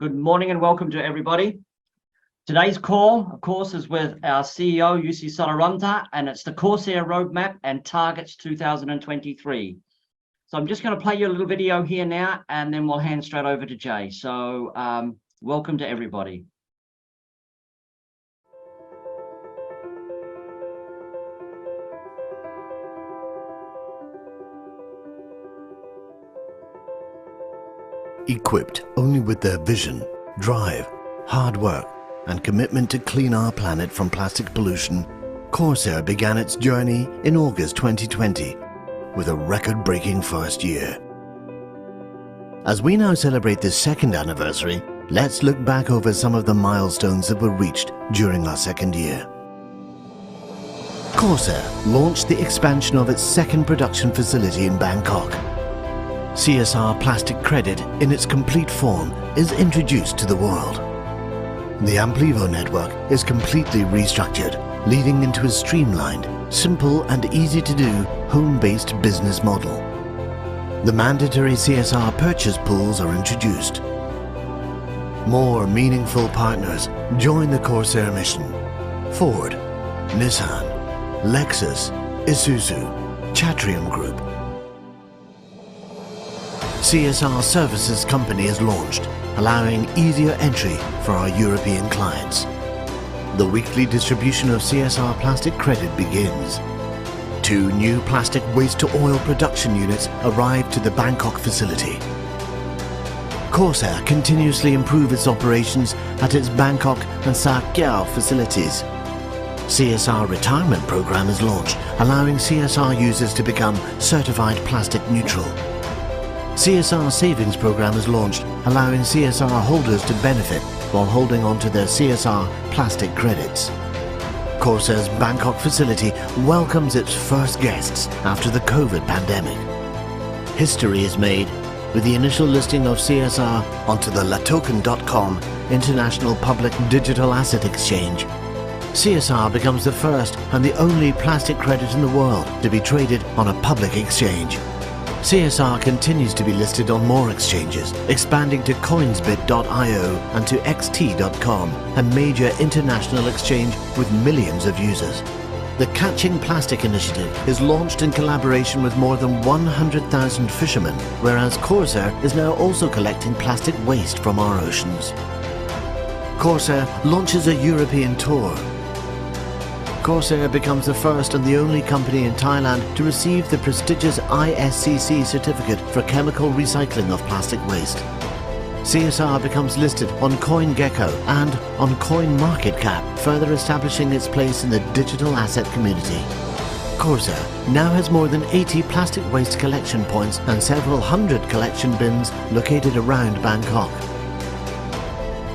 Good morning and welcome to everybody. Today's call, of course, is with our CEO, Jussi Solaranta, and it's the Corsair Roadmap and Targets 2023. So I'm just going to play you a little video here now, and then we'll hand straight over to Jay. So welcome to everybody. Equipped only with their vision, drive, hard work, and commitment to clean our planet from plastic pollution, Corsair began its journey in August 2020 with a record-breaking first year. As we now celebrate the second anniversary, let's look back over some of the milestones that were reached during our second year. Corsair launched the expansion of its second production facility in Bangkok. CSR plastic credit in its complete form is introduced to the world. The Amplivo network is completely restructured, leading into a streamlined, simple and easy-to-do home-based business model. The mandatory CSR purchase pools are introduced. More meaningful partners join the Corsair mission. Ford, Nissan, Lexus, Isuzu, Chatrium Group. CSR Services Company is launched, allowing easier entry for our European clients. The weekly distribution of CSR plastic credit begins. 2 new plastic waste-to-oil production units arrive to the Bangkok facility. Corsair continuously improves its operations at its Bangkok and Sa Kaeo facilities. CSR retirement program is launched, allowing CSR users to become certified plastic neutral. CSR Savings Program is launched, allowing CSR holders to benefit while holding on to their CSR plastic credits. Corsair's Bangkok facility welcomes its first guests after the COVID pandemic. History is made with the initial listing of CSR onto the latoken.com International Public Digital Asset Exchange. CSR becomes the first and the only plastic credit in the world to be traded on a public exchange. CSR continues to be listed on more exchanges, expanding to coinsbit.io and to xt.com, a major international exchange with millions of users. The Catching Plastic initiative is launched in collaboration with more than 100,000 fishermen, whereas Corsair is now also collecting plastic waste from our oceans. Corsair launches a European tour. Corsair becomes the first and the only company in Thailand to receive the prestigious ISCC certificate for chemical recycling of plastic waste. CSR becomes listed on CoinGecko and on CoinMarketCap, further establishing its place in the digital asset community. Corsair now has more than 80 plastic waste collection points and several hundred collection bins located around Bangkok.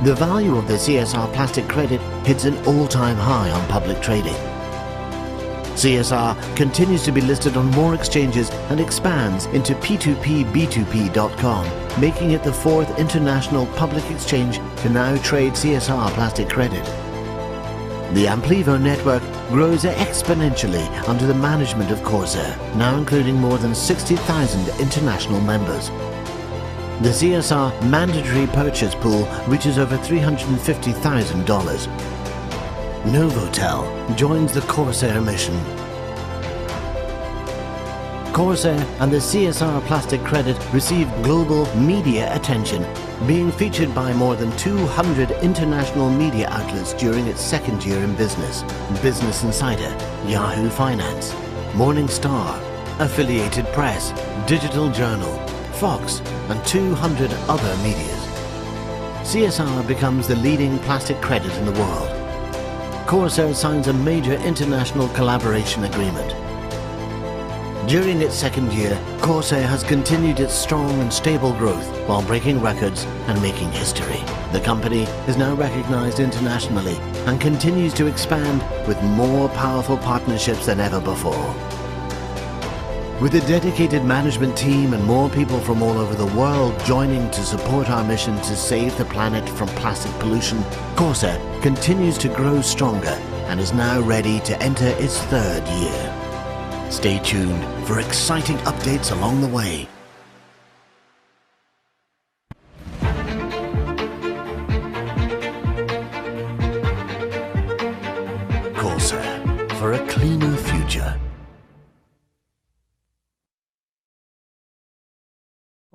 The value of the CSR plastic credit hits an all-time high on public trading. CSR continues to be listed on more exchanges and expands into P2P-B2P.com, making it the 4th international public exchange to now trade CSR plastic credit. The Amplivo network grows exponentially under the management of Corsair, now including more than 60,000 international members. The CSR mandatory purchase pool reaches over $350,000. Novotel joins the Corsair mission. Corsair and the CSR plastic credit received global media attention, being featured by more than 200 international media outlets during its second year in business. Business Insider, Yahoo Finance, Morning Star, Affiliated Press, Digital Journal, Fox, and 200 other medias. CSR becomes the leading plastic credit in the world. Corsair signs a major international collaboration agreement. During its second year, Corsair has continued its strong and stable growth while breaking records and making history. The company is now recognized internationally and continues to expand with more powerful partnerships than ever before. With a dedicated management team and more people from all over the world joining to support our mission to save the planet from plastic pollution, Corsair continues to grow stronger and is now ready to enter its 3rd year. Stay tuned for exciting updates along the way.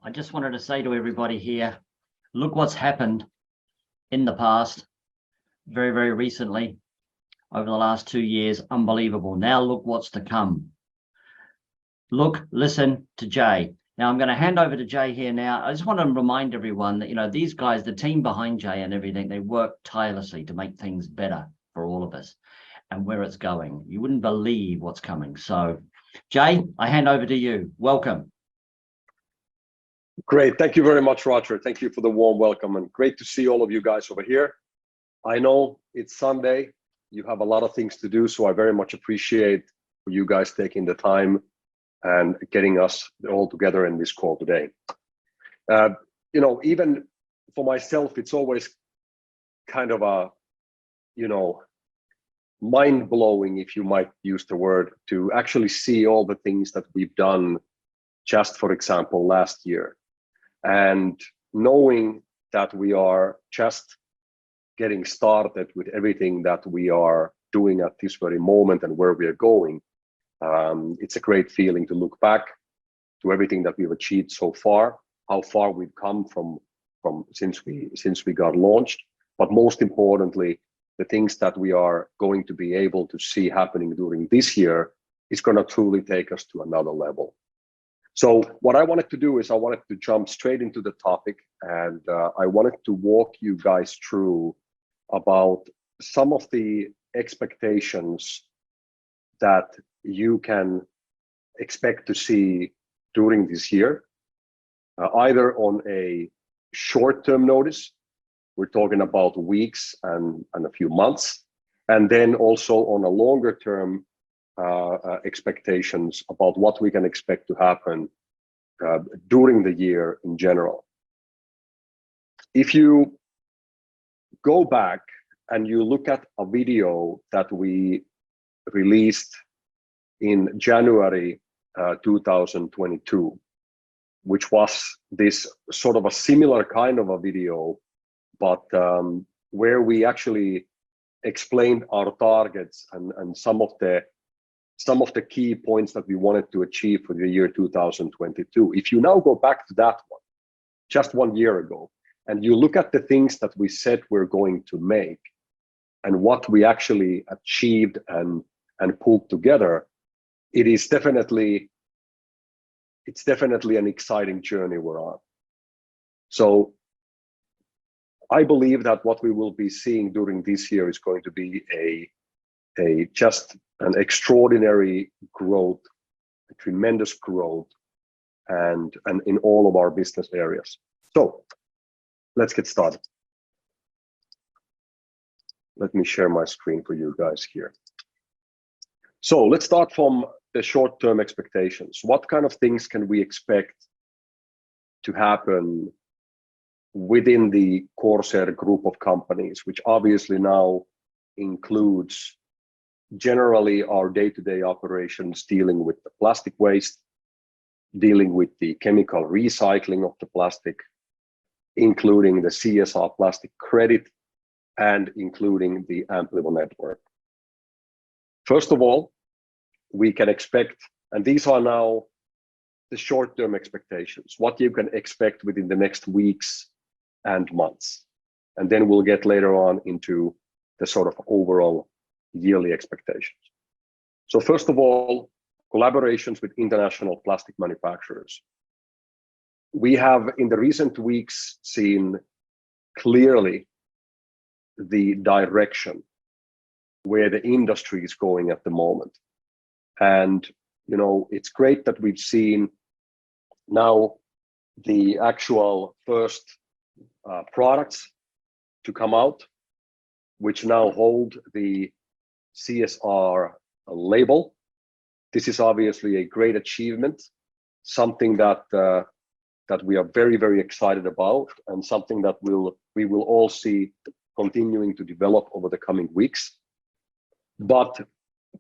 I just wanted to say to everybody here, look what's happened in the past, very, very recently, over the last 2 years. Unbelievable. Now look what's to come. Look, listen to Jay. Now I'm going to hand over to Jay here now. I just want to remind everyone that, you know, these guys, the team behind Jay and everything, they work tirelessly to make things better for all of us and where it's going. You wouldn't believe what's coming. So Jay, I hand over to you. Welcome. Great. Thank you very much, Roger. Thank you for the warm welcome and great to see all of you guys over here. I know it's Sunday. You have a lot of things to do, so I very much appreciate you guys taking the time and getting us all together in this call today. You know, even for myself, it's always kind of a, you know, mind-blowing, if you might use the word, to actually see all the things that we've done just, for example, last year. And knowing that we are just getting started with everything that we are doing at this very moment and where we are going, it's a great feeling to look back to everything that we've achieved so far, how far we've come from since we got launched, but most importantly, the things that we are going to be able to see happening during this year is going to truly take us to another level. So what I wanted to do is I wanted to jump straight into the topic, and I wanted to walk you guys through about some of the expectations that you can expect to see during this year, either on a short-term notice, we're talking about weeks and a few months, and then also on a longer term expectations about what we can expect to happen during the year in general. If you go back and you look at a video that we released in January 2022, which was this sort of a similar kind of a video, but where we actually explained our targets and some of the key points that we wanted to achieve for the year 2022. If you now go back to that one, just 1 year ago, and you look at the things that we said we're going to make and what we actually achieved and pulled together, it's definitely an exciting journey we're on. So I believe that what we will be seeing during this year is going to be just an extraordinary growth, a tremendous growth, and in all of our business areas. So let's get started. Let me share my screen for you guys here. So let's start from the short-term expectations. What kind of things can we expect to happen within the Corsair group of companies, which obviously now includes generally our day-to-day operations dealing with the plastic waste, dealing with the chemical recycling of the plastic, including the CSR plastic credit, and including the Amplivo network. First of all, we can expect, and these are now the short-term expectations, what you can expect within the next weeks and months. And then we'll get later on into the sort of overall yearly expectations. So first of all, collaborations with international plastic manufacturers. We have in the recent weeks seen clearly the direction where the industry is going at the moment. And, you know, it's great that we've seen now the actual first products to come out, which now hold the CSR label. This is obviously a great achievement, something that that we are very, very excited about, and something that we will all see continuing to develop over the coming weeks. But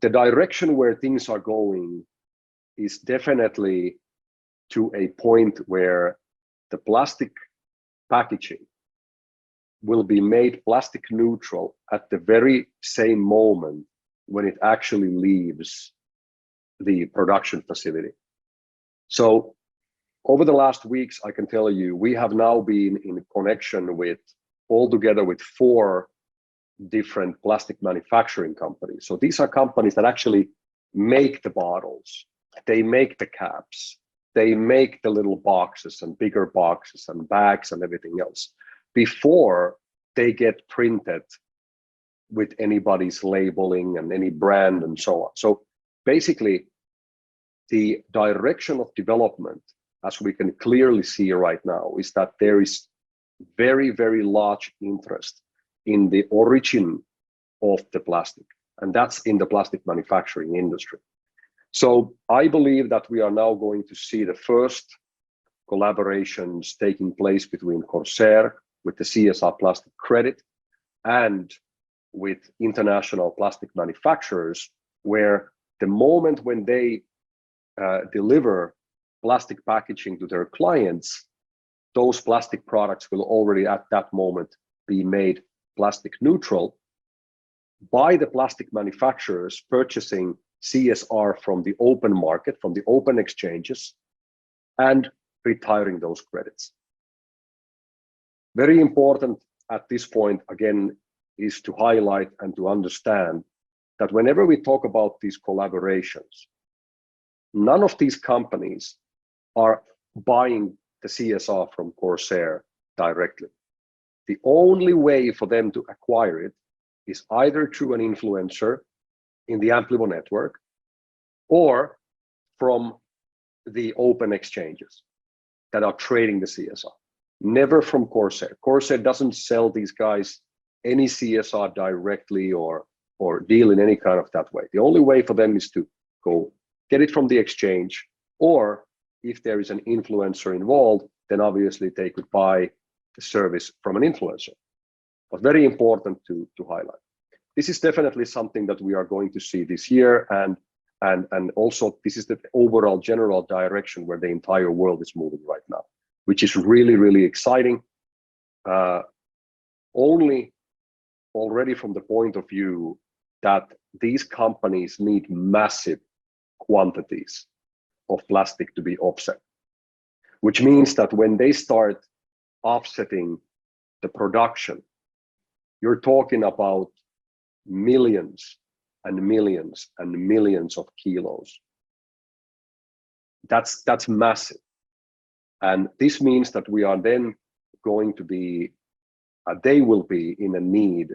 the direction where things are going is definitely to a point where the plastic packaging will be made plastic neutral at the very same moment when it actually leaves the production facility. So over the last weeks, I can tell you, we have now been in connection with altogether with 4 different plastic manufacturing companies. So these are companies that actually make the bottles, they make the caps, they make the little boxes and bigger boxes and bags and everything else before they get printed with anybody's labeling and any brand and so on. So basically, the direction of development, as we can clearly see right now, is that there is very, very large interest in the origin of the plastic, and that's in the plastic manufacturing industry. So I believe that we are now going to see the first collaborations taking place between Corsair with the CSR plastic credit and with international plastic manufacturers, where the moment when they deliver plastic packaging to their clients, those plastic products will already at that moment be made plastic neutral by the plastic manufacturers purchasing CSR from the open market, from the open exchanges, and retiring those credits. Very important at this point, again, is to highlight and to understand that whenever we talk about these collaborations, none of these companies are buying the CSR from Corsair directly. The only way for them to acquire it is either through an influencer in the Amplivo network or from the open exchanges that are trading the CSR. Never from Corsair. Corsair doesn't sell these guys any CSR directly or deal in any kind of that way. The only way for them is to go get it from the exchange, or if there is an influencer involved, then obviously they could buy the service from an influencer. But very important to highlight. This is definitely something that we are going to see this year, and also this is the overall general direction where the entire world is moving right now, which is really, really exciting. Only already from the point of view that these companies need massive quantities of plastic to be offset, which means that when they start offsetting the production, you're talking about millions and millions and millions of kilos. That's massive. And this means that we are then going to be, they will be in a need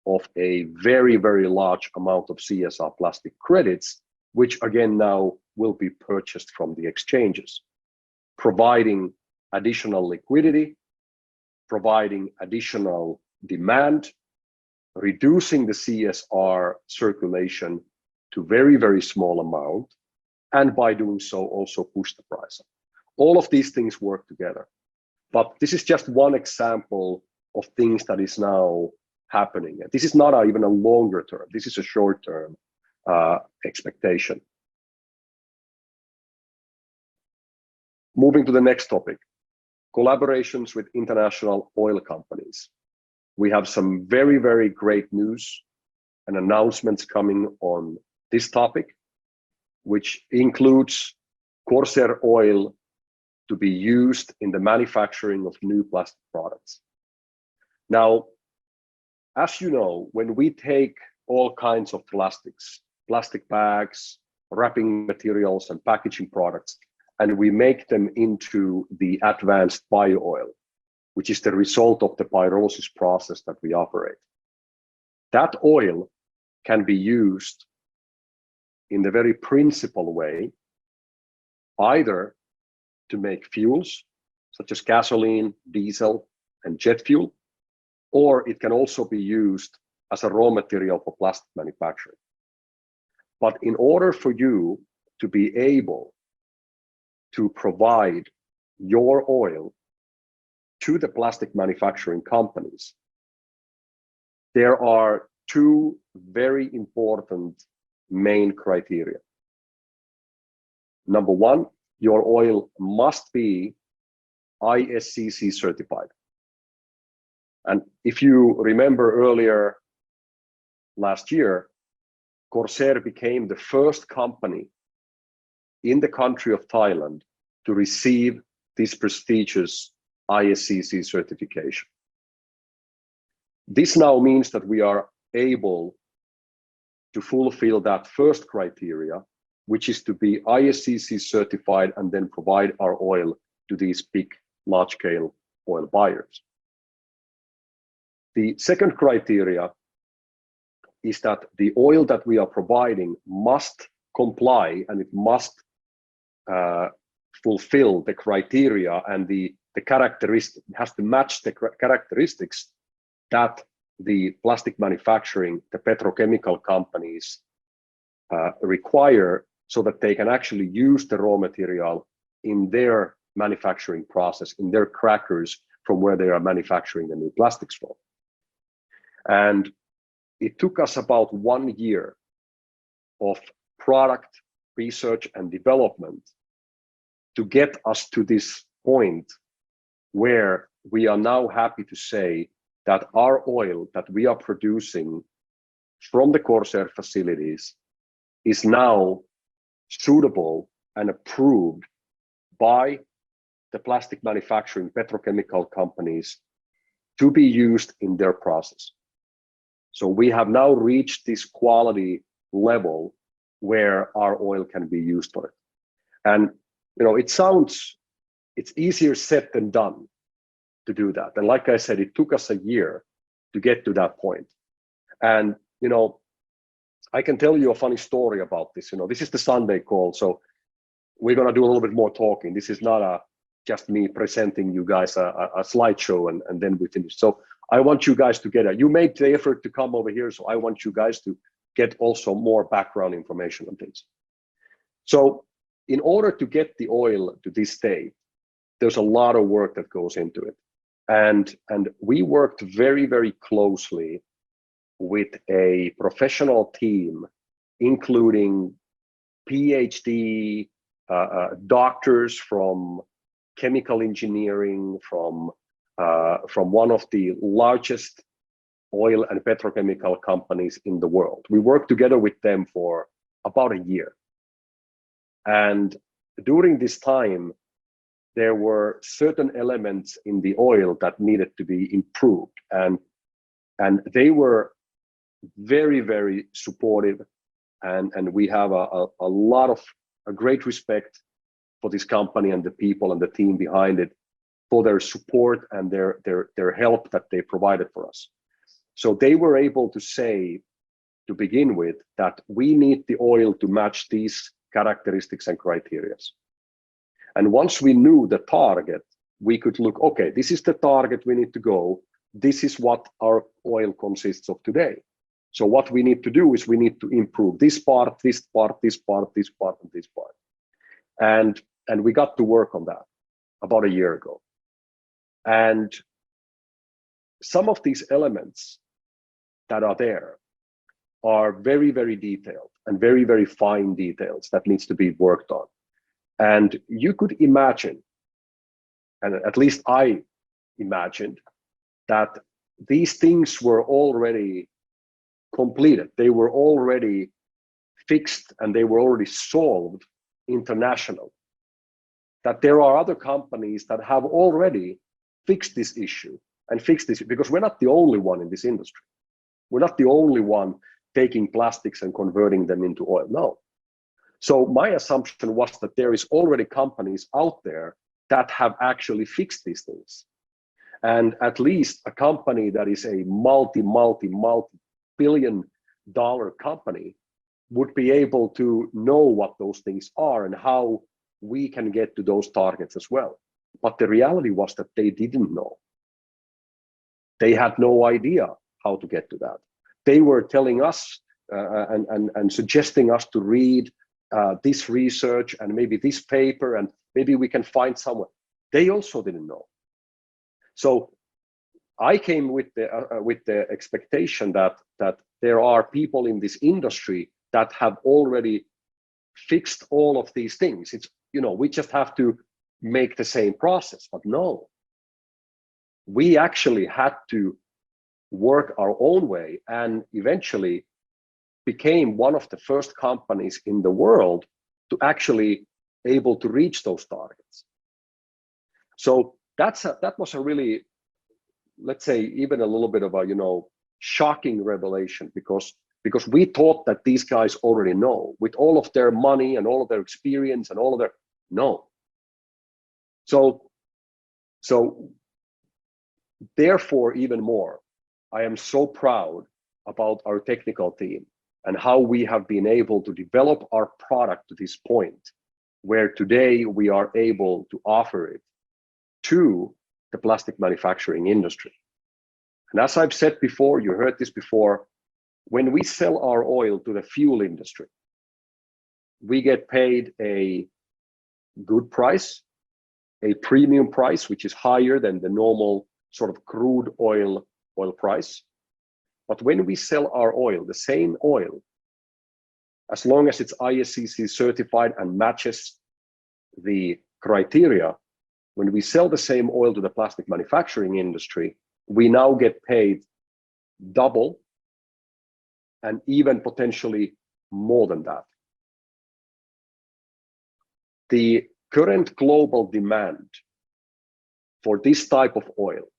of a very, very large amount of CSR plastic credits, which again now will be purchased from the exchanges, providing additional liquidity, providing additional demand, reducing the CSR circulation to very, very small amount, and by doing so also push the price up. All of these things work together. But this is just one example of things that is now happening. This is not even a longer term, this is a short term expectation. Moving to the next topic, collaborations with international oil companies. We have some very, very great news and announcements coming on this topic, which includes Corsair oil to be used in the manufacturing of new plastic products. Now, as you know, when we take all kinds of plastics, plastic bags, wrapping materials, and packaging products, and we make them into the advanced bio oil, which is the result of the pyrolysis process that we operate. That oil can be used in the very principal way, either to make fuels, such as gasoline, diesel, and jet fuel, or it can also be used as a raw material for plastic manufacturing. But in order for you to be able to provide your oil to the plastic manufacturing companies, there are two very important main criteria. Number one, your oil must be ISCC certified. And if you remember earlier last year, Corsair became the first company in the country of Thailand to receive this prestigious ISCC certification. This now means that we are able to fulfill that first criteria, which is to be ISCC certified and then provide our oil to these big, large-scale oil buyers. The second criteria is that the oil that we are providing must comply and it must fulfill the criteria and the characteristics, it has to match the characteristics that the plastic manufacturing, the petrochemical companies require, so that they can actually use the raw material in their manufacturing process, in their crackers from where they are manufacturing the new plastics from. And it took us about 1 year of product research and development to get us to this point where we are now happy to say that our oil that we are producing from the Corsair facilities is now suitable and approved by the plastic manufacturing petrochemical companies to be used in their process. So we have now reached this quality level where our oil can be used for it. And it's easier said than done to do that. And like I said, it took us a year to get to that point. And I can tell you a funny story about this. This is the Sunday call, so we're gonna do a little bit more talking. This is not just me presenting you guys a slideshow and then we finish. So I want you guys to you made the effort to come over here, so I want you guys to get also more background information on things. So in order to get the oil to this state, there's a lot of work that goes into it. And we worked very, very closely with a professional team, including PhD doctors from chemical engineering, from one of the largest oil and petrochemical companies in the world. We worked together with them for about a year. And during this time, there were certain elements in the oil that needed to be improved. And they were very, very supportive. And we have a great respect for this company and the people and the team behind it, for their support and their help that they provided for us. So they were able to say, to begin with, that we need the oil to match these characteristics and criteria. And once we knew the target, we could look, okay, this is the target we need to go. This is what our oil consists of today. So what we need to do is we need to improve this part, this part, this part, this part, and this part. And we got to work on that about a year ago. And some of these elements that are there are very, very detailed and very, very fine details that needs to be worked on. And you could imagine, and at least I imagined, that these things were already completed. They were already fixed and they were already solved internationally. That there are other companies that have already fixed this issue and fixed this, because we're not the only one in this industry. We're not the only one taking plastics and converting them into oil. No. So my assumption was that there is already companies out there that have actually fixed these things. And at least a company that is a multi-billion-dollar company would be able to know what those things are and how we can get to those targets as well. But the reality was that they didn't know. They had no idea how to get to that. They were telling us and suggesting us to read this research and maybe this paper, and maybe we can find someone. They also didn't know. So I came with the expectation that there are people in this industry that have already fixed all of these things. It's, we just have to make the same process. But no, we actually had to work our own way, and eventually became one of the first companies in the world to actually able to reach those targets. So that was a really, let's say, even a little bit of a, shocking revelation, because we thought that these guys already know, with all of their money and all of their experience and all of their, no. So therefore, even more, I am so proud about our technical team and how we have been able to develop our product to this point, where today we are able to offer it to the plastic manufacturing industry. And as I've said before, you heard this before, when we sell our oil to the fuel industry, we get paid a good price, a premium price, which is higher than the normal sort of crude oil price. But when we sell our oil, the same oil, as long as it's ISCC certified and matches the criteria, when we sell the same oil to the plastic manufacturing industry, we now get paid double and even potentially more than that. The current global demand for this type of oil,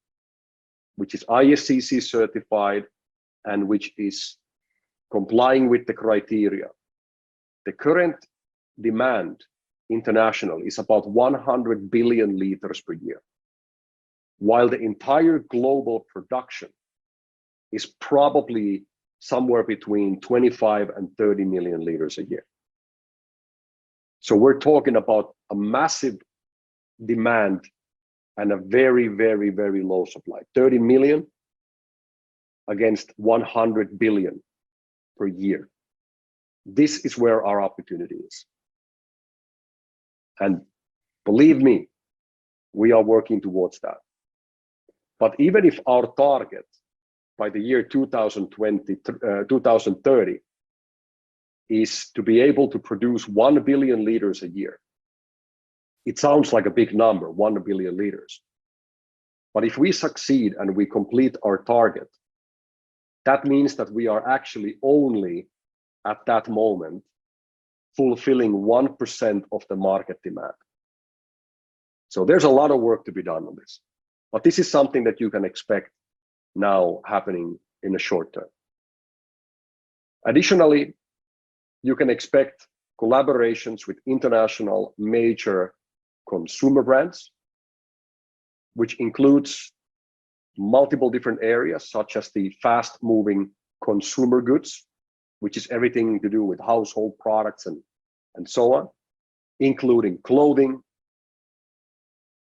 which is ISCC certified and which is complying with the criteria, the current demand international is about 100 billion liters per year, while the entire global production is probably somewhere between 25 and 30 million liters a year. So we're talking about a massive demand and a very, very, very low supply. 30 million against 100 billion per year. This is where our opportunity is. And believe me, we are working towards that. But even if our target by the year 2030 is to be able to produce 1 billion liters a year, it sounds like a big number, 1 billion liters. But if we succeed and we complete our target, that means that we are actually only at that moment fulfilling 1% of the market demand. So there's a lot of work to be done on this. But this is something that you can expect now happening in the short term. Additionally, you can expect collaborations with international major consumer brands, which includes multiple different areas, such as the fast-moving consumer goods, which is everything to do with household products and so on, including clothing,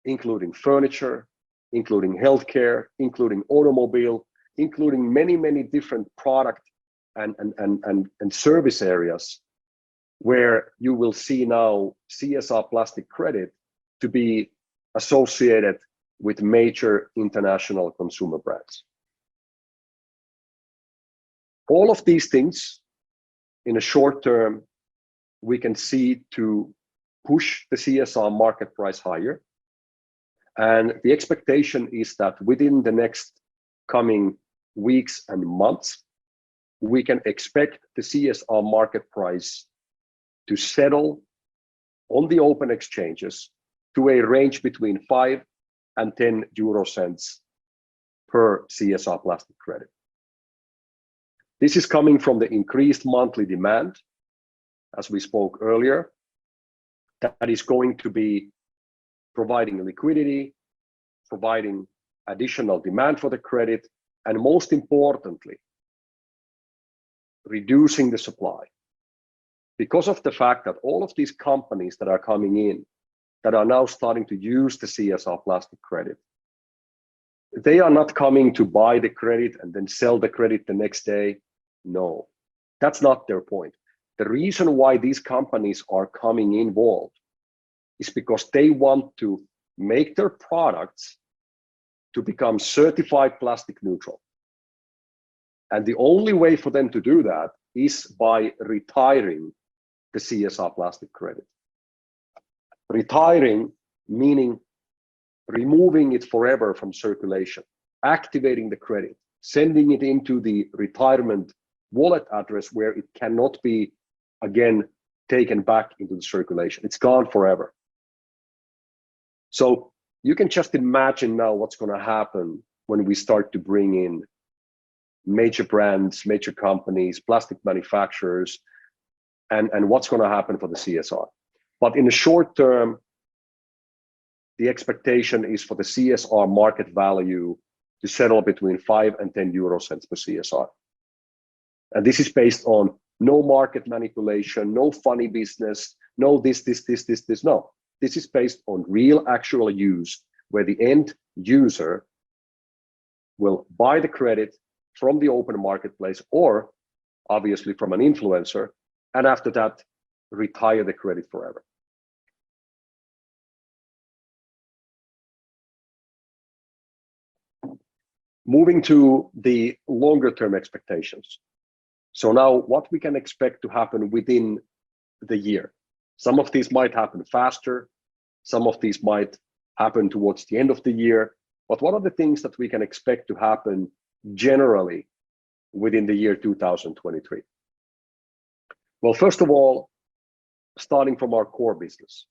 including furniture, including healthcare, including automobile, including many, many different product and service areas where you will see now CSR plastic credit to be associated with major international consumer brands. All of these things in a short term, we can see to push the CSR market price higher. And the expectation is that within the next coming weeks and months, we can expect the CSR market price to settle on the open exchanges to a range between 5 and 10 euro cents per CSR plastic credit. This is coming from the increased monthly demand, as we spoke earlier, that is going to be providing liquidity, providing additional demand for the credit, and most importantly, reducing the supply. Because of the fact that all of these companies that are coming in, that are now starting to use the CSR plastic credit, they are not coming to buy the credit and then sell the credit the next day. No, that's not their point. The reason why these companies are coming involved is because they want to make their products to become certified plastic neutral. And the only way for them to do that is by retiring the CSR plastic credit. Retiring meaning removing it forever from circulation, activating the credit, sending it into the retirement wallet address where it cannot be again taken back into the circulation. It's gone forever. So you can just imagine now what's going to happen when we start to bring in major brands, major companies, plastic manufacturers, and what's going to happen for the CSR. But in the short term, the expectation is for the CSR market value to settle between 5 and 10 euro cents per CSR. And this is based on no market manipulation, no funny business, no this. No, this is based on real actual use where the end user will buy the credit from the open marketplace or obviously from an influencer, and after that, retire the credit forever. Moving to the longer term expectations. So now what we can expect to happen within the year. Some of these might happen faster, some of these might happen towards the end of the year, but what are the things that we can expect to happen generally within the year 2023? Well, first of all, starting from our core business,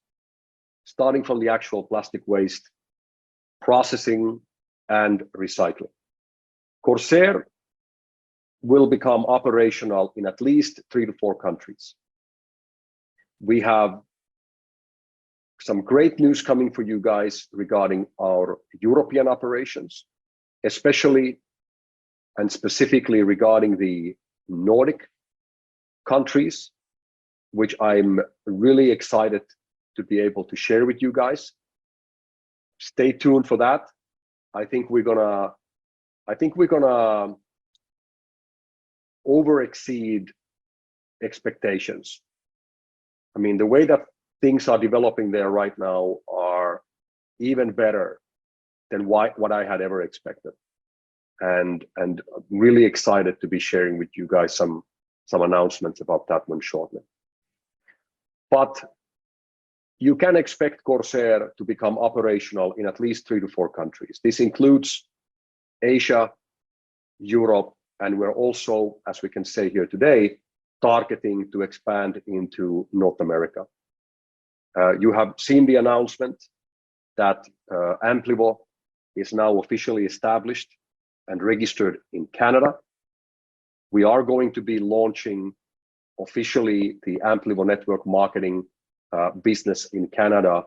starting from the actual plastic waste processing and recycling. Corsair will become operational in at least 3 to 4 countries. We have some great news coming for you guys regarding our European operations, especially and specifically regarding the Nordic countries, which I'm really excited to be able to share with you guys. Stay tuned for that. I think we're gonna over exceed expectations. I mean, the way that things are developing there right now are even better than what I had ever expected. And really excited to be sharing with you guys some announcements about that one shortly. But you can expect Corsair to become operational in at least 3 to 4 countries. This includes Asia, Europe, and we're also, as we can say here today, targeting to expand into North America. You have seen the announcement that Amplivo is now officially established and registered in Canada. We are going to be launching officially the Amplivo network marketing business in Canada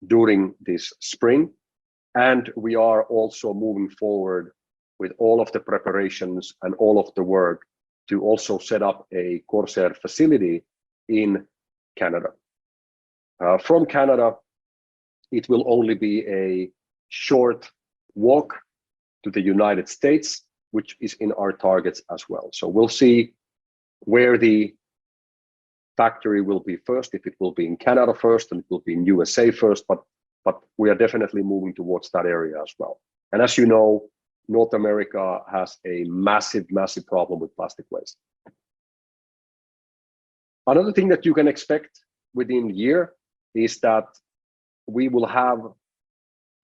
during this spring. And we are also moving forward with all of the preparations and all of the work to also set up a Corsair facility in Canada. From Canada, it will only be a short walk to the United States, which is in our targets as well. So we'll see where the factory will be first, if it will be in Canada first and it will be in USA first, but we are definitely moving towards that area as well. And as you know, North America has a massive problem with plastic waste. Another thing that you can expect within the year is that we will have,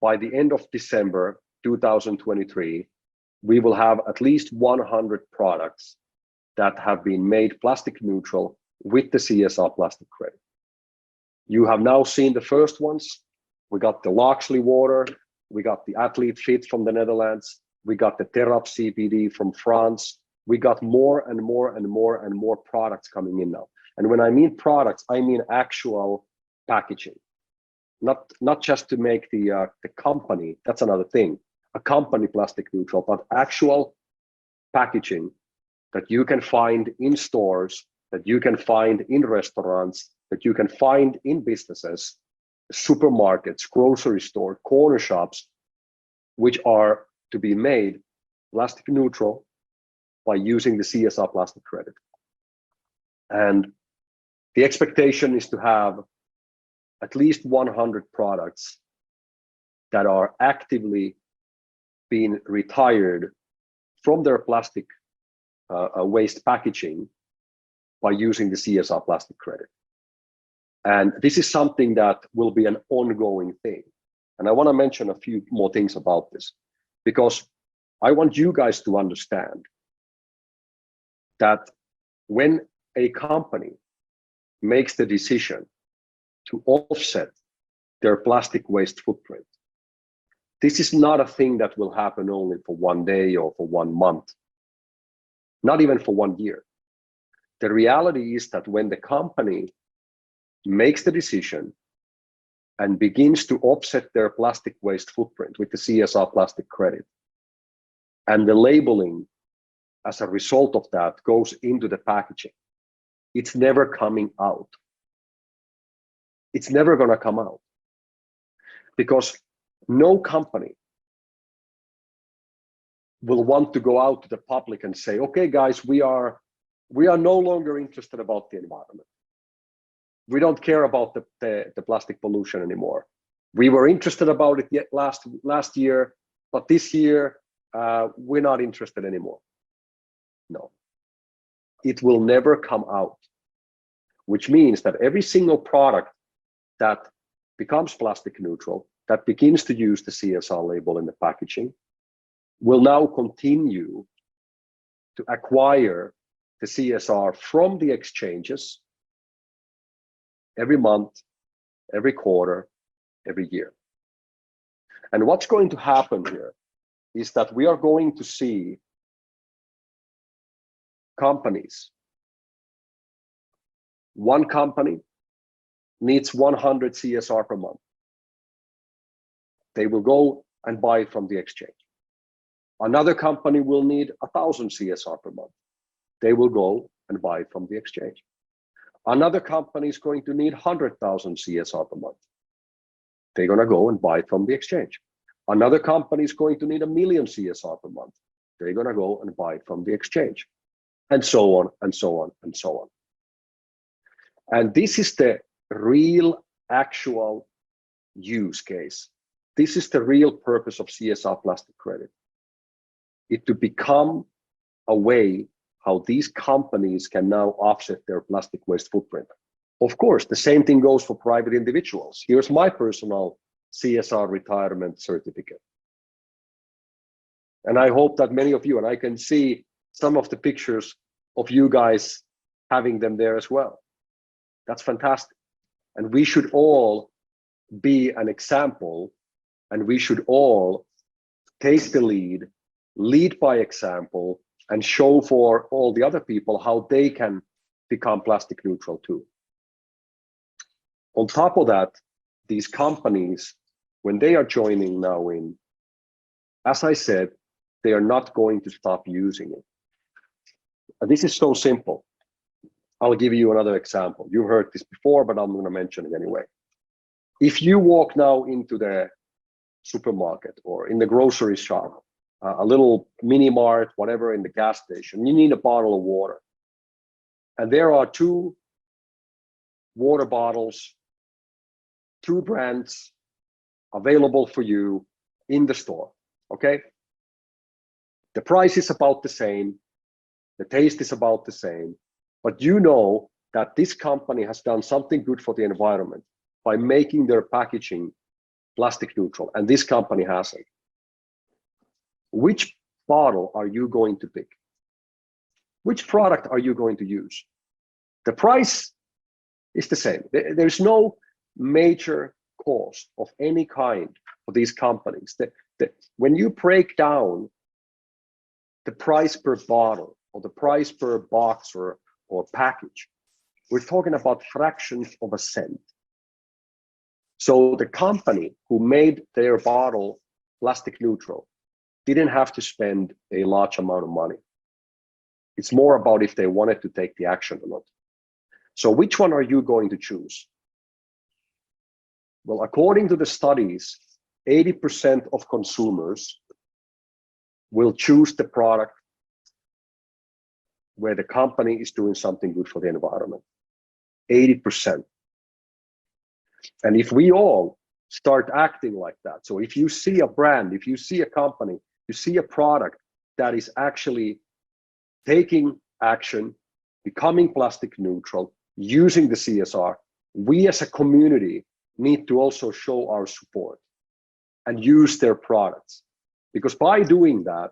by the end of December 2023, we will have at least 100 products that have been made plastic neutral with the CSR plastic credit. You have now seen the first ones. We got the Loxley water, we got the Athlete Fit from the Netherlands, we got the Terap CBD from France. We got more and more products coming in now. And when I mean products, I mean actual packaging, not just to make the company. That's another thing. A company plastic neutral, but actual packaging that you can find in stores, that you can find in restaurants, that you can find in businesses, supermarkets, grocery store, corner shops, which are to be made plastic neutral by using the CSR plastic credit. And the expectation is to have at least 100 products that are actively being retired from their plastic waste packaging by using the CSR plastic credit. And this is something that will be an ongoing thing. And I want to mention a few more things about this, because I want you guys to understand that when a company makes the decision to offset their plastic waste footprint, this is not a thing that will happen only for one day or for 1 month, not even for 1 year. The reality is that when the company makes the decision and begins to offset their plastic waste footprint with the CSR plastic credit, and the labeling as a result of that goes into the packaging, it's never coming out. It's never going to come out, because no company will want to go out to the public and say, okay, guys, we are no longer interested about the environment. We don't care about the plastic pollution anymore. We were interested about it last year, but this year we're not interested anymore. No, it will never come out, which means that every single product that becomes plastic neutral, that begins to use the CSR label in the packaging, will now continue to acquire the CSR from the exchanges every month, every quarter, every year. And what's going to happen here is that we are going to see companies. One company needs 100 CSR per month. They will go and buy it from the exchange. Another company will need 1,000 CSR per month. They will go and buy it from the exchange. Another company is going to need 100,000 CSR per month. They're going to go and buy it from the exchange. Another company is going to need 1 million CSR per month. They're going to go and buy it from the exchange. And so on, and so on, and so on. And this is the real, actual use case. This is the real purpose of CSR plastic credit. It to become a way how these companies can now offset their plastic waste footprint. Of course, the same thing goes for private individuals. Here's my personal CSR retirement certificate. And I hope that many of you, and I can see some of the pictures of you guys having them there as well. That's fantastic. And we should all be an example, and we should all take the lead by example, and show for all the other people how they can become plastic neutral too. On top of that, these companies, when they are joining now in, as I said, they are not going to stop using it. And this is so simple. I'll give you another example. You heard this before, but I'm going to mention it anyway. If you walk now into the supermarket or in the grocery shop, a little mini mart, whatever, in the gas station, you need a bottle of water. And there are 2 water bottles, 2 brands available for you in the store, okay? The price is about the same, the taste is about the same, but you know that this company has done something good for the environment by making their packaging plastic neutral, and this company hasn't. Which bottle are you going to pick? Which product are you going to use? The price is the same. There's no major cost of any kind for these companies. When you break down the price per bottle or the price per box or package, we're talking about fractions of a cent. So the company who made their bottle plastic neutral didn't have to spend a large amount of money. It's more about if they wanted to take the action or not. So which one are you going to choose? Well, according to the studies, 80% of consumers will choose the product where the company is doing something good for the environment. 80%. And if we all start acting like that, so if you see a brand, if you see a company, you see a product that is actually taking action, becoming plastic neutral, using the CSR, we as a community need to also show our support and use their products. Because by doing that,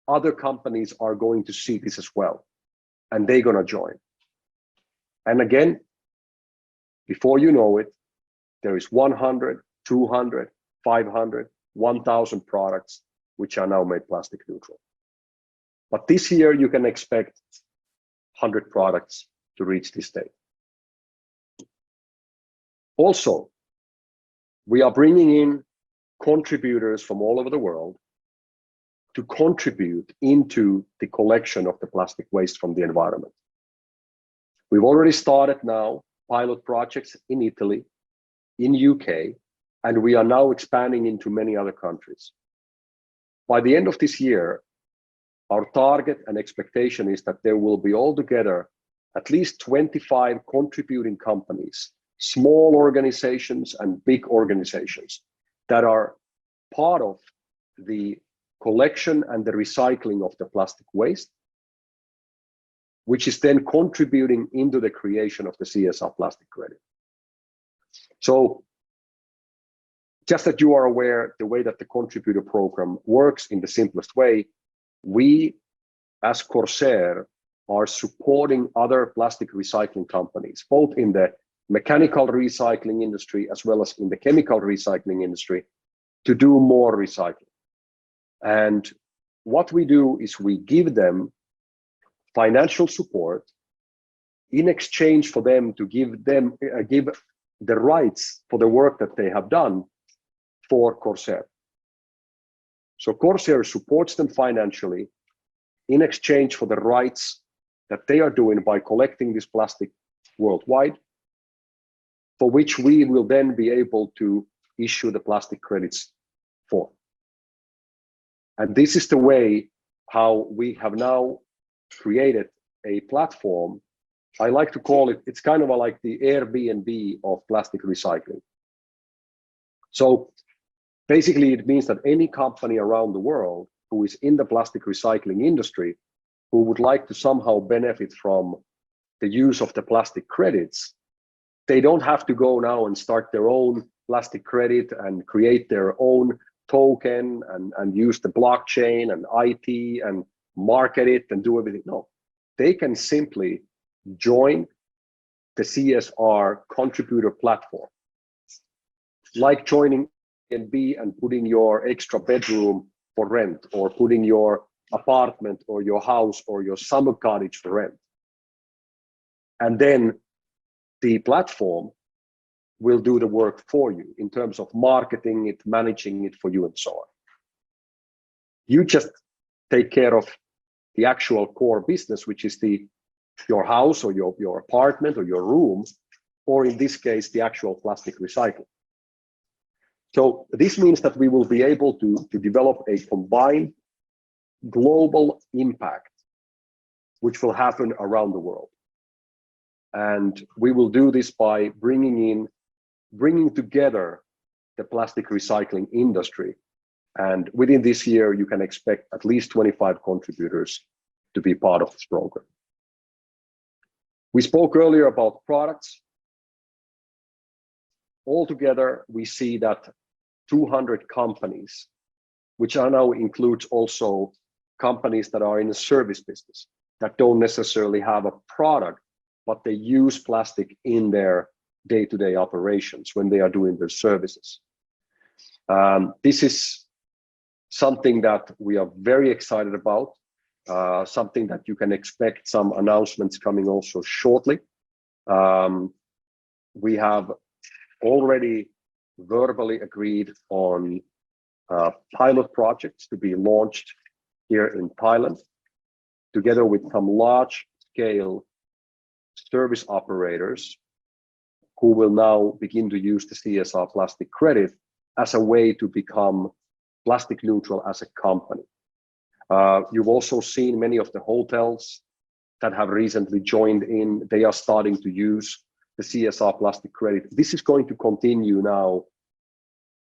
other companies are going to see this as well, and they're going to join. And again, before you know it, there is 100, 200, 500, 1,000 products which are now made plastic neutral. But this year you can expect 100 products to reach this state. Also, we are bringing in contributors from all over the world to contribute into the collection of the plastic waste from the environment. We've already started now pilot projects in Italy, in UK, and we are now expanding into many other countries. By the end of this year, our target and expectation is that there will be altogether at least 25 contributing companies, small organizations and big organizations that are part of the collection and the recycling of the plastic waste, which is then contributing into the creation of the CSR plastic credit. So just that you are aware, the way that the contributor program works in the simplest way, we as Corsair are supporting other plastic recycling companies, both in the mechanical recycling industry as well as in the chemical recycling industry, to do more recycling. And what we do is we give them financial support in exchange for them to give the rights for the work that they have done for Corsair. So Corsair supports them financially in exchange for the rights that they are doing by collecting this plastic worldwide, for which we will then be able to issue the plastic credits for. And this is the way how we have now created a platform. I like to call it, it's kind of like the Airbnb of plastic recycling. So basically it means that any company around the world who is in the plastic recycling industry, who would like to somehow benefit from the use of the plastic credits, they don't have to go now and start their own plastic credit and create their own token and use the blockchain and IT and market it and do everything. No, they can simply join the CSR contributor platform, like joining Airbnb and putting your extra bedroom for rent, or putting your apartment or your house or your summer cottage for rent. And then the platform will do the work for you in terms of marketing it, managing it for you, and so on. You just take care of the actual core business, which is your house or your apartment or your room, or in this case, the actual plastic recycling. So this means that we will be able to develop a combined global impact, which will happen around the world. And we will do this by bringing together the plastic recycling industry. And within this year, you can expect at least 25 contributors to be part of this program. We spoke earlier about products. Altogether, we see that 200 companies, which are now includes also companies that are in the service business, that don't necessarily have a product, but they use plastic in their day-to-day operations when they are doing their services. This is something that we are very excited about, something that you can expect some announcements coming also shortly. We have already verbally agreed on pilot projects to be launched here in Thailand, together with some large-scale service operators who will now begin to use the CSR plastic credit as a way to become plastic neutral as a company. You've also seen many of the hotels that have recently joined in. They are starting to use the CSR plastic credit. This is going to continue now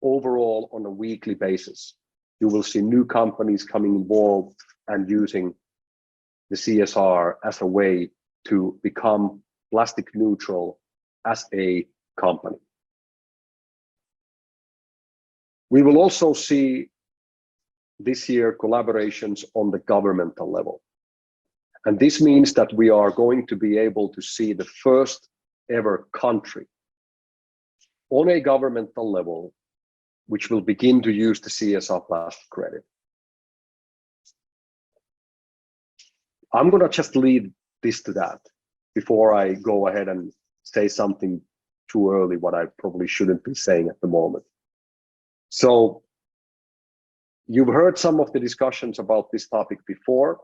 overall on a weekly basis. You will see new companies coming involved and using the CSR as a way to become plastic neutral as a company. We will also see this year collaborations on the governmental level. And this means that we are going to be able to see the first ever country on a governmental level which will begin to use the CSR plastic credit. I'm going to just leave this to that before I go ahead and say something too early, what I probably shouldn't be saying at the moment. So you've heard some of the discussions about this topic before.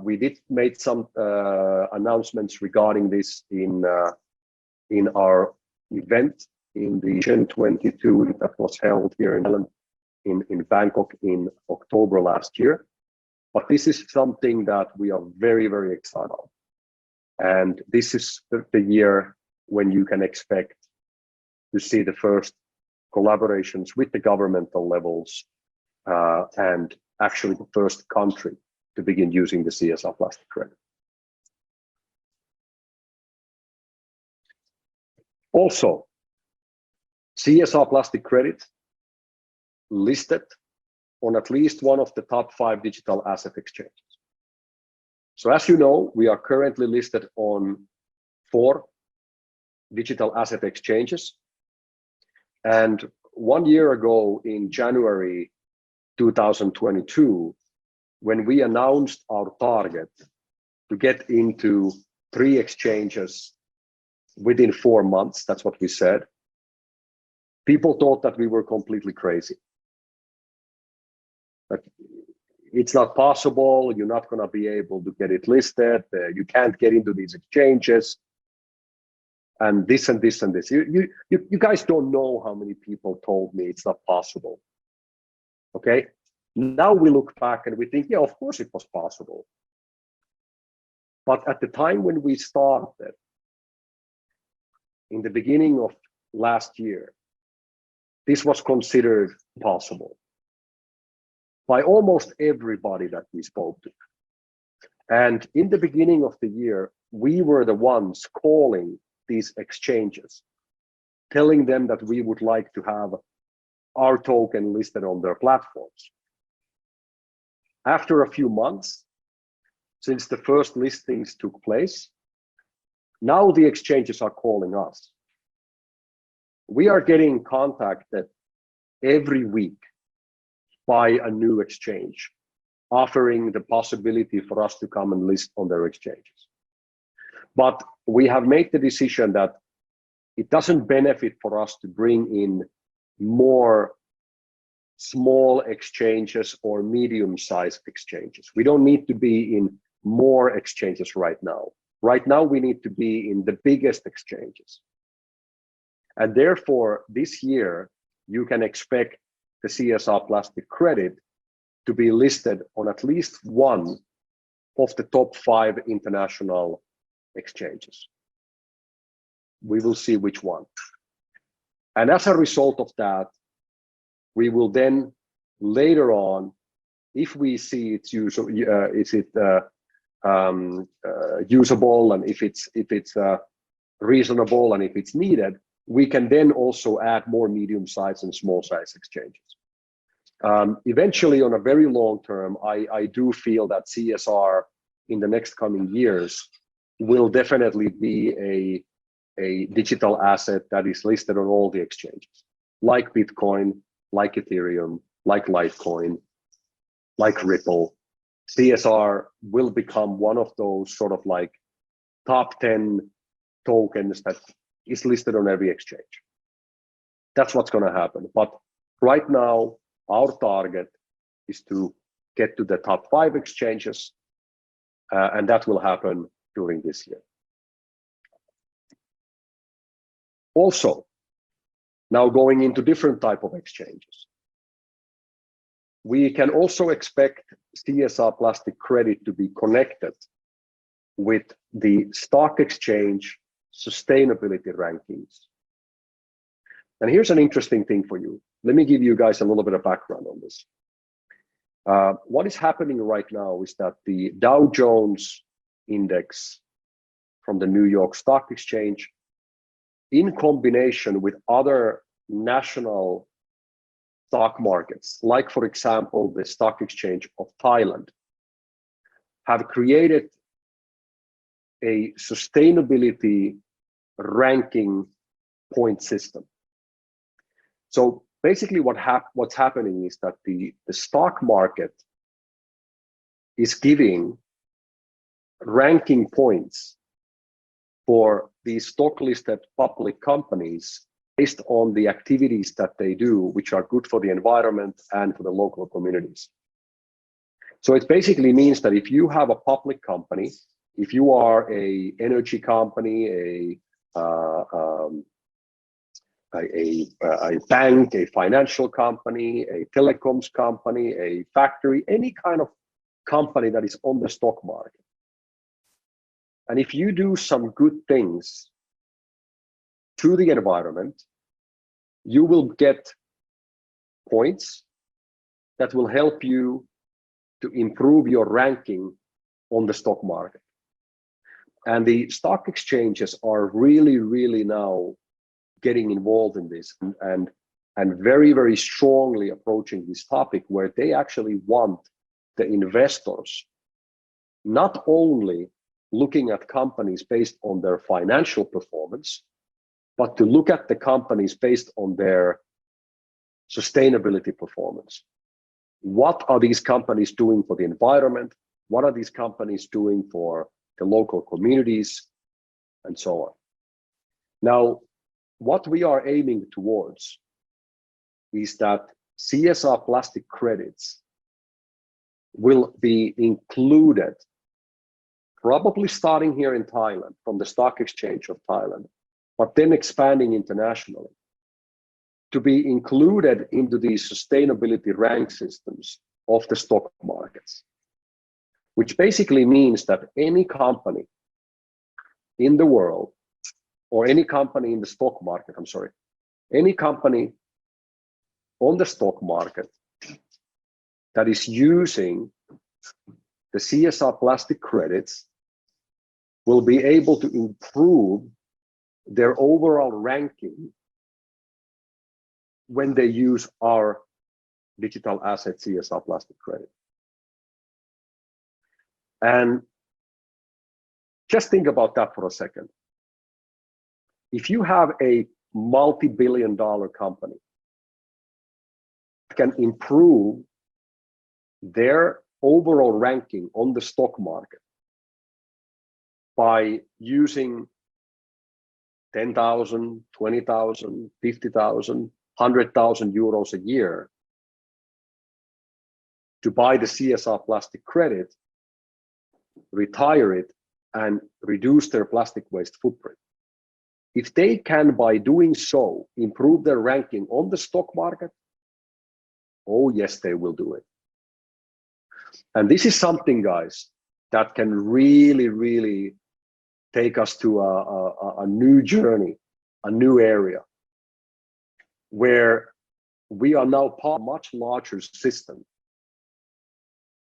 We did make some announcements regarding this in our event in the Gen 22 that was held here in Bangkok in October last year. But this is something that we are very, very excited about. And this is the year when you can expect to see the first collaborations with the governmental levels and actually the first country to begin using the CSR plastic credit. Also, CSR plastic credit listed on at least one of the top 5 digital asset exchanges. So as you know, we are currently listed on 4 digital asset exchanges. And 1 year ago in January 2022, when we announced our target to get into 3 exchanges within 4 months, that's what we said, people thought that we were completely crazy. But it's not possible, you're not going to be able to get it listed, you can't get into these exchanges, and this and this and this. You guys don't know how many people told me it's not possible. Okay, now we look back and we think, yeah, of course it was possible. But at the time when we started, in the beginning of last year, this was considered possible by almost everybody that we spoke to. And in the beginning of the year, we were the ones calling these exchanges, telling them that we would like to have our token listed on their platforms. After a few months, since the first listings took place, now the exchanges are calling us. We are getting contacted every week by a new exchange, offering the possibility for us to come and list on their exchanges. But we have made the decision that it doesn't benefit for us to bring in more small exchanges or medium-sized exchanges. We don't need to be in more exchanges right now. Right now, we need to be in the biggest exchanges. And therefore, this year, you can expect the CSR plastic credit to be listed on at least one of the top 5 international exchanges. We will see which one. And as a result of that, we will then later on, if we see it's usable, usable, and if it's reasonable, and if it's needed, we can then also add more medium-sized and small-sized exchanges. Eventually, on a very long term, I do feel that CSR in the next coming years will definitely be a digital asset that is listed on all the exchanges, like Bitcoin, like Ethereum, like Litecoin, like Ripple. CSR will become one of those sort of like top 10 tokens that is listed on every exchange. That's what's going to happen. But right now, our target is to get to the top 5 exchanges, and that will happen during this year. Also, now going into different type of exchanges, we can also expect CSR plastic credit to be connected with the stock exchange sustainability rankings. And here's an interesting thing for you. Let me give you guys a little bit of background on this. What is happening right now is that the Dow Jones index from the New York Stock Exchange, in combination with other national stock markets, like for example, the Stock Exchange of Thailand, have created a sustainability ranking point system. So basically what's happening is that the stock market is giving ranking points for these stock listed public companies based on the activities that they do, which are good for the environment and for the local communities. So it basically means that if you have a public company, if you are a energy company, a bank, a financial company, a telecoms company, a factory, any kind of company that is on the stock market. And if you do some good things to the environment, you will get points that will help you to improve your ranking on the stock market. And the stock exchanges are really now getting involved in this and very strongly approaching this topic, where they actually want the investors not only looking at companies based on their financial performance, but to look at the companies based on their sustainability performance. What are these companies doing for the environment? What are these companies doing for the local communities, and so on? Now, what we are aiming towards is that CSR plastic credits will be included, probably starting here in Thailand, from the stock exchange of Thailand, but then expanding internationally, to be included into these sustainability rank systems of the stock markets, which basically means that any company in the world, or any company in the stock market, any company on the stock market that is using the CSR plastic credits will be able to improve their overall ranking when they use our digital asset CSR plastic credit. And just think about that for a second. If you have a multi-billion-dollar company that can improve their overall ranking on the stock market by using 10,000, 20,000, 50,000, 100,000 euros a year to buy the CSR plastic credit, retire it, and reduce their plastic waste footprint. If they can, by doing so, improve their ranking on the stock market, oh yes, they will do it. And this is something, guys, that can really take us to a new journey, a new area, where we are now part of a much larger system.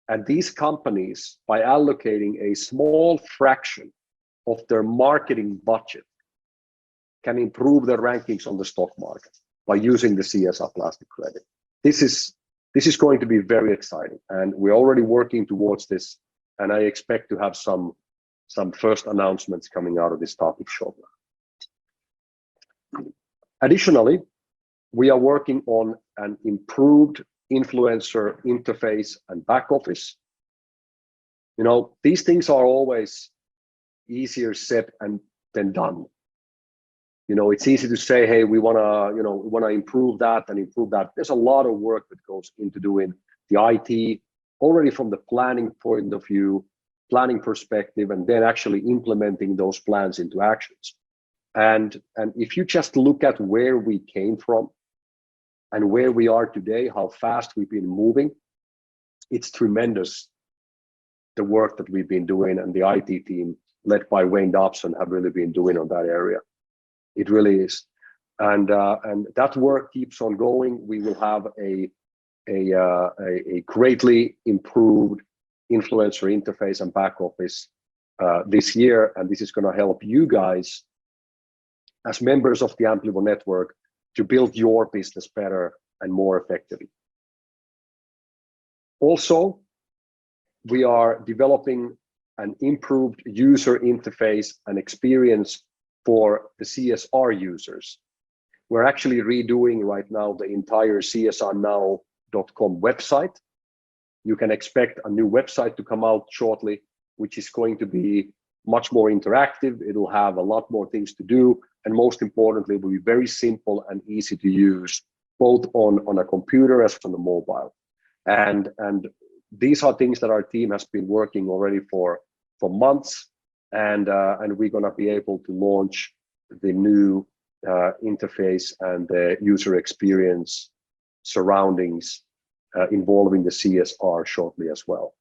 And these companies, by allocating a small fraction of their marketing budget, can improve their rankings on the stock market by using the CSR plastic credit. This is going to be very exciting, and we're already working towards this, and I expect to have some first announcements coming out of this topic shortly. Additionally, we are working on an improved influencer interface and back office. You know, these things are always easier said than done. You know, it's easy to say, hey, we want to improve that and improve that. There's a lot of work that goes into doing the IT already from the planning point of view, planning perspective, and then actually implementing those plans into actions. And if you just look at where we came from and where we are today, how fast we've been moving, it's tremendous, the work that we've been doing, and the IT team led by Wayne Dobson have really been doing on that area. It really is, and that work keeps on going. We will have a greatly improved influencer interface and back office this year, and this is going to help you guys as members of the Amplivo network to build your business better and more effectively. Also, we are developing an improved user interface and experience for the CSR users. We're actually redoing right now the entire csrnow.com website. You can expect a new website to come out shortly, which is going to be much more interactive. It'll have a lot more things to do. And most importantly, it will be very simple and easy to use, both on a computer as on the mobile. And these are things that our team has been working already for months. And we're going to be able to launch the new interface and the user experience surroundings involving the CSR shortly as well.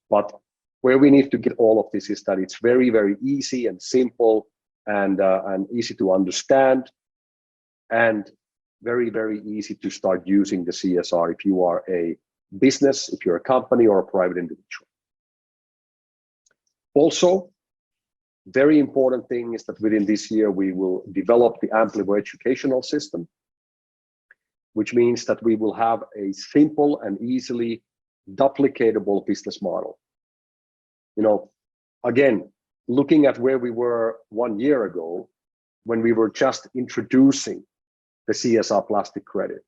But where we need to get all of this is that it's very, very easy and simple and easy to understand, and very, very easy to start using the CSR if you are a business, if you're a company or a private individual. Also, very important thing is that within this year, we will develop the Amplivo educational system, which means that we will have a simple and easily duplicatable business model. You know, again, looking at where we were 1 year ago, when we were just introducing the CSR plastic credit,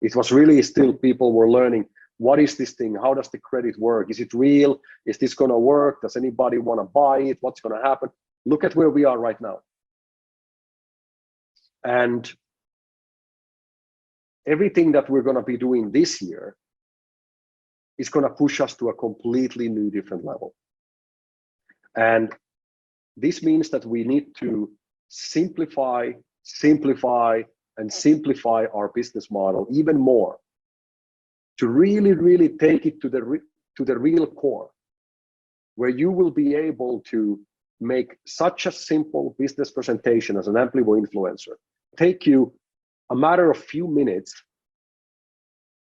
it was really still people were learning, what is this thing? How does the credit work? Is it real? Is this going to work? Does anybody want to buy it? What's going to happen? Look at where we are right now. And everything that we're going to be doing this year is going to push us to a completely new, different level. And this means that we need to simplify and simplify our business model even more to really, really take it to the real core, where you will be able to make such a simple business presentation as an Amplivo influencer, take you a matter of few minutes,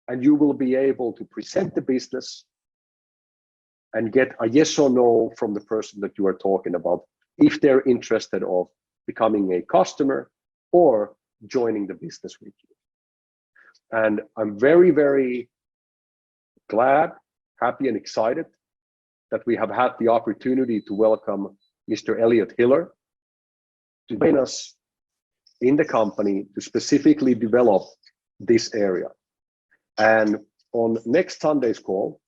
and you will be able to present the business and get a yes or no from the person that you are talking about, if they're interested of becoming a customer or joining the business with you. And I'm very, very glad, happy, and excited that we have had the opportunity to welcome Mr. Elliot Hiller to join us in the company to specifically develop this area. And on next Sunday's call,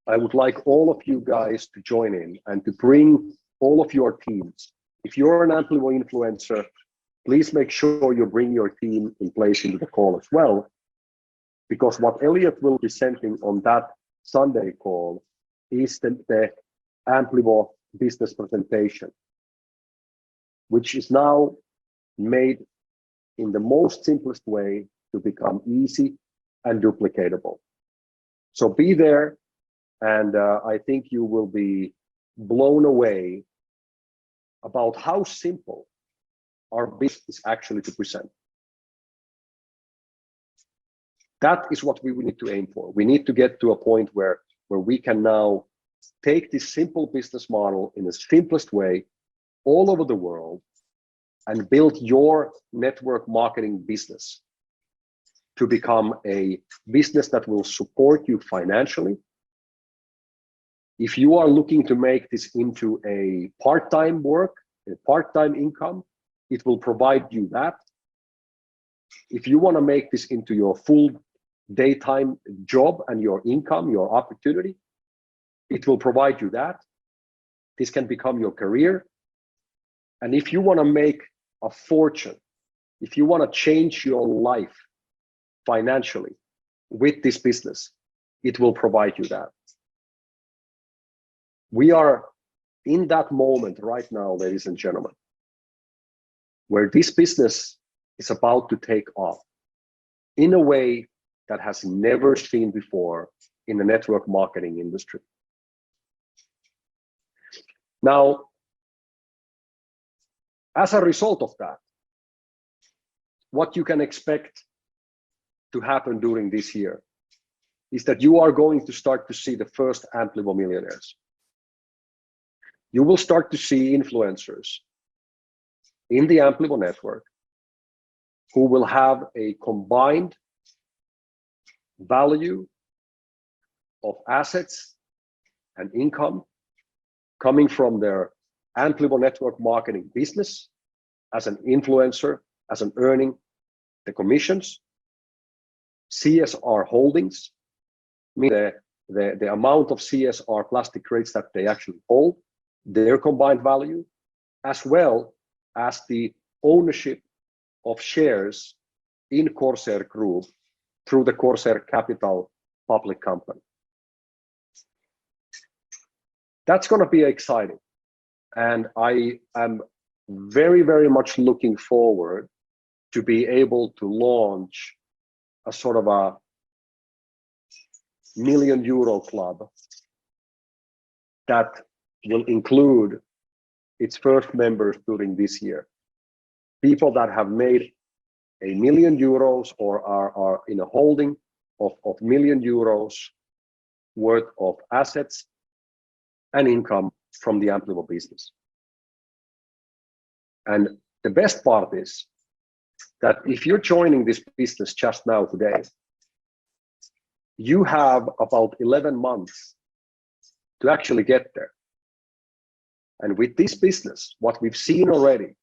I would like all of you guys to join in and to bring all of your teams. If you're an Amplivo influencer, please make sure you bring your team in place into the call as well, because what Elliot will be presenting on that Sunday call is the Amplivo business presentation, which is now made in the most simplest way to become easy and duplicatable. So be there, and I think you will be blown away about how simple our business is actually to present. That is what we need to aim for. We need to get to a point where we can now take this simple business model in the simplest way all over the world and build your network marketing business to become a business that will support you financially. If you are looking to make this into a part-time work, a part-time income, it will provide you that. If you want to make this into your full daytime job and your income, your opportunity, it will provide you that. This can become your career. And if you want to make a fortune, if you want to change your life financially with this business, it will provide you that. We are in that moment right now, ladies and gentlemen, where this business is about to take off in a way that has never seen before in the network marketing industry. Now, as a result of that, what you can expect to happen during this year is that you are going to start to see the first Amplivo millionaires. You will start to see influencers in the Amplivo network who will have a combined value of assets and income coming from their Amplivo network marketing business as an influencer, as an earning the commissions, CSR holdings, meaning the amount of CSR plastic crates that they actually hold, their combined value, as well as the ownership of shares in Corsair Group through the Corsair Capital public company. That's going to be exciting. And I am very, very much looking forward to be able to launch a sort of a €1 million club that will include its first members during this year. People that have made €1 million or are in a holding of €1 million worth of assets and income from the Amplivo business. And the best part is that if you're joining this business just now today, you have about 11 months to actually get there. And with this business, what we've seen already,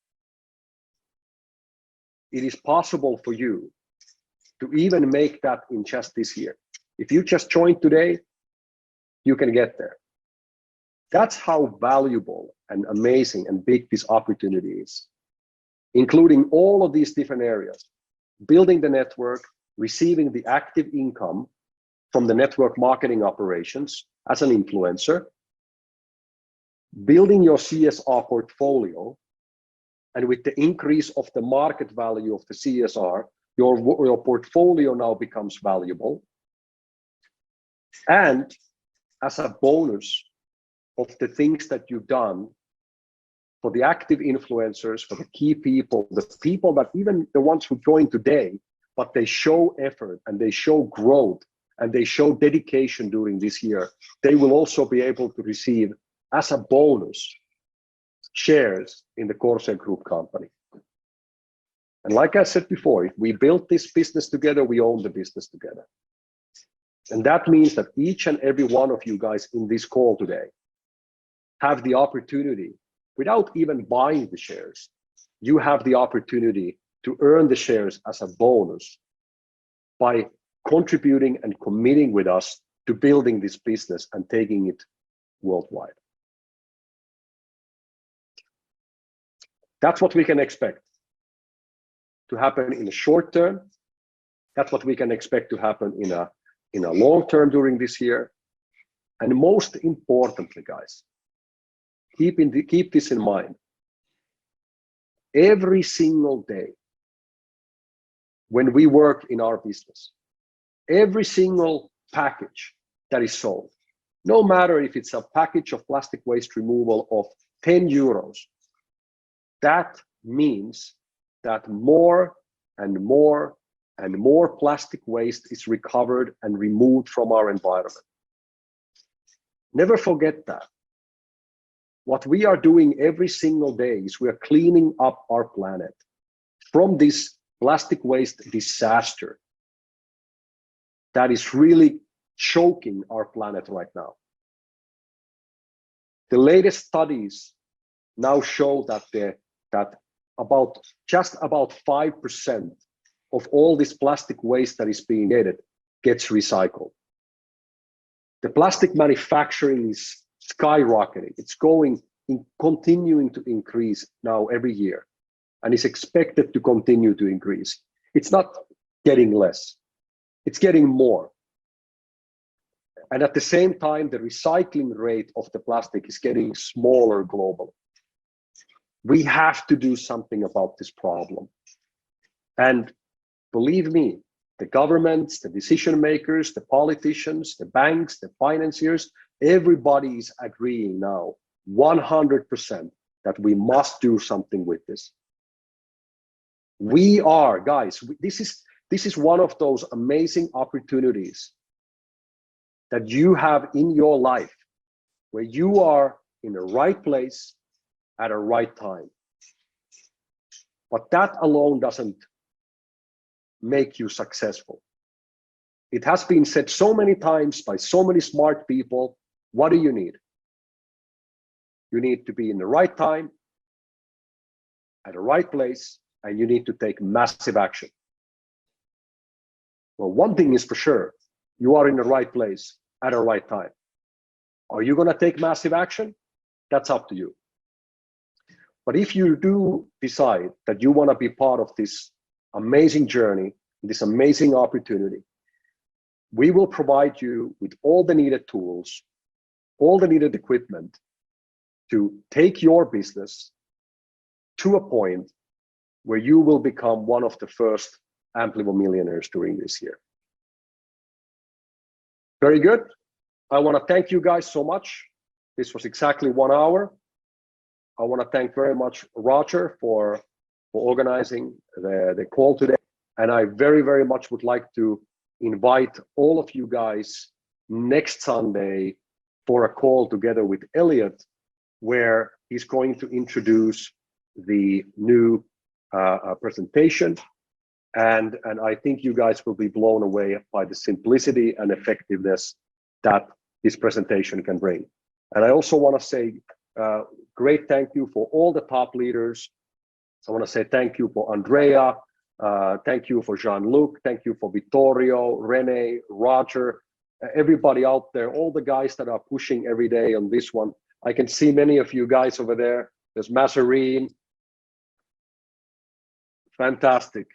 it is possible for you to even make that in just this year. If you just joined today, you can get there. That's how valuable and amazing and big this opportunity is, including all of these different areas: building the network, receiving the active income from the network marketing operations as an influencer, building your CSR portfolio, and with the increase of the market value of the CSR, your portfolio now becomes valuable. And as a bonus of the things that you've done for the active influencers, for the key people, the people that even the ones who joined today, but they show effort and they show growth and they show dedication during this year, they will also be able to receive as a bonus shares in the Corsair Group company. And like I said before, if we build this business together, we own the business together. And that means that each and every one of you guys in this call today have the opportunity, without even buying the shares, you have the opportunity to earn the shares as a bonus by contributing and committing with us to building this business and taking it worldwide. That's what we can expect to happen in the short term. That's what we can expect to happen in a long term during this year. And most importantly, guys, keep this in mind. Every single day when we work in our business, every single package that is sold, no matter if it's a package of plastic waste removal of €10, that means that more and more and more plastic waste is recovered and removed from our environment. Never forget that. What we are doing every single day is we are cleaning up our planet from this plastic waste disaster that is really choking our planet right now. The latest studies now show that just about 5% of all this plastic waste that is being created gets recycled. The plastic manufacturing is skyrocketing. It's continuing to increase now every year, and is expected to continue to increase. It's not getting less, it's getting more. And at the same time, the recycling rate of the plastic is getting smaller globally. We have to do something about this problem. And believe me, the governments, the decision makers, the politicians, the banks, the financiers, everybody is agreeing now 100% that we must do something with this. We are, guys, this is one of those amazing opportunities that you have in your life, where you are in the right place at a right time. But that alone doesn't make you successful. It has been said so many times by so many smart people, what do you need? you need to be in the right time, at the right place, and you need to take massive action. Well, one thing is for sure, you are in the right place at the right time. Are you going to take massive action? That's up to you. But if you do decide that you want to be part of this amazing journey, this amazing opportunity, we will provide you with all the needed tools, all the needed equipment to take your business to a point where you will become one of the first Amplivo millionaires during this year. Very good. I want to thank you guys so much. This was exactly 1 hour. I want to thank very much Roger for organizing the call today. And I very, very much would like to invite all of you guys next Sunday for a call together with Elliot, where he's going to introduce the new presentation. And I think you guys will be blown away by the simplicity and effectiveness that this presentation can bring. And I also want to say great thank you for all the top leaders. I want to say thank you for Andrea, thank you for Jean-Luc, thank you for Vittorio, Rene, Roger, everybody out there, all the guys that are pushing every day on this one. I can see many of you guys over there. There's Mazarine. Fantastic.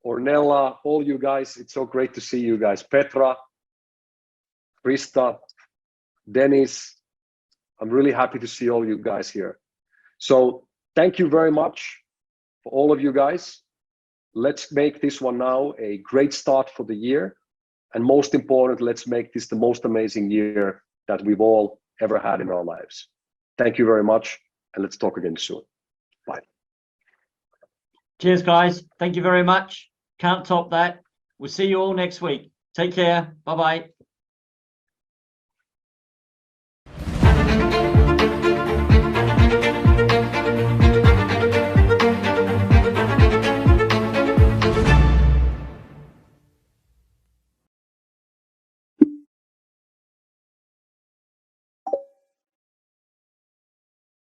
Ornella, all you guys, it's so great to see you guys. Petra, Krista, Dennis, I'm really happy to see all you guys here. So thank you very much for all of you guys. Let's make this one now a great start for the year. And most important, let's make this the most amazing year that we've all ever had in our lives. Thank you very much, and let's talk again soon. Bye. Cheers, guys. Thank you very much. Can't top that. We'll see you all next week. Take care. Bye-bye.